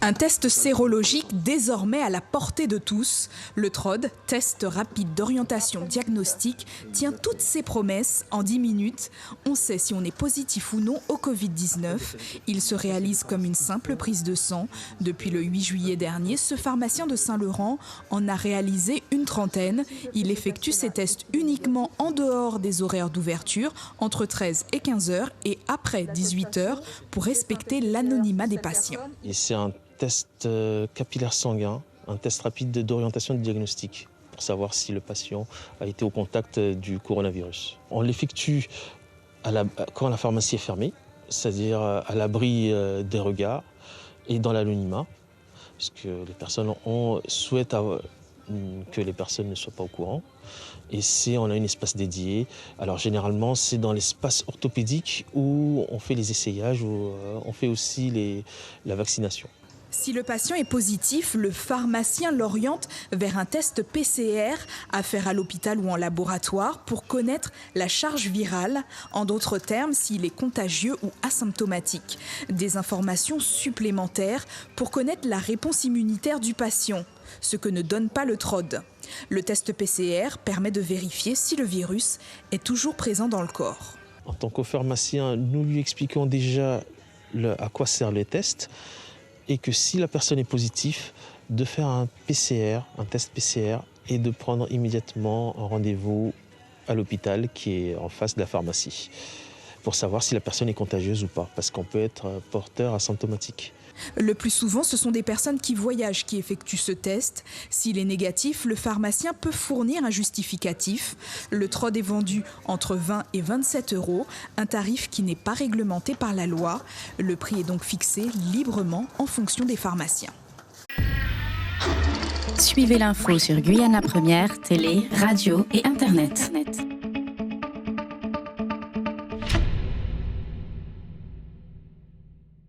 Un test sérologique désormais à la portée de tous. Le TROD, test rapide d'orientation diagnostique, tient toutes ses promesses en 10 minutes. On sait si on est positif ou non au Covid-19. Il se réalise comme une simple prise de sang. Depuis le 8 juillet dernier, ce pharmacien de Saint-Laurent en a réalisé une trentaine. Il effectue ses tests uniquement en dehors des horaires d'ouverture, entre 13 et 15 heures et après 18 heures, pour respecter l'anonymat des patients. Et c'est un test capillaire sanguin, un test rapide d'orientation de diagnostic pour savoir si le patient a été au contact du coronavirus. On l'effectue quand la pharmacie est fermée, c'est-à-dire à l'abri des regards et dans l'anonymat, puisque les personnes souhaitent que les personnes ne soient pas au courant. Et on a un espace dédié. Alors généralement, c'est dans l'espace orthopédique où on fait les essayages, où on fait aussi la vaccination. Si le patient est positif, le pharmacien l'oriente vers un test PCR à faire à l'hôpital ou en laboratoire pour connaître la charge virale, en d'autres termes, s'il est contagieux ou asymptomatique. Des informations supplémentaires pour connaître la réponse immunitaire du patient, ce que ne donne pas le TROD. Le test PCR permet de vérifier si le virus est toujours présent dans le corps. En tant que pharmacien, nous lui expliquons déjà à quoi sert le test, et que si la personne est positive, de faire un test PCR, et de prendre immédiatement un rendez-vous à l'hôpital qui est en face de la pharmacie, pour savoir si la personne est contagieuse ou pas, parce qu'on peut être porteur asymptomatique. Le plus souvent, ce sont des personnes qui voyagent qui effectuent ce test. S'il est négatif, le pharmacien peut fournir un justificatif. Le TROD est vendu entre 20 et 27 euros, un tarif qui n'est pas réglementé par la loi. Le prix est donc fixé librement en fonction des pharmaciens. Suivez l'info sur Guyana Première, télé, radio et Internet.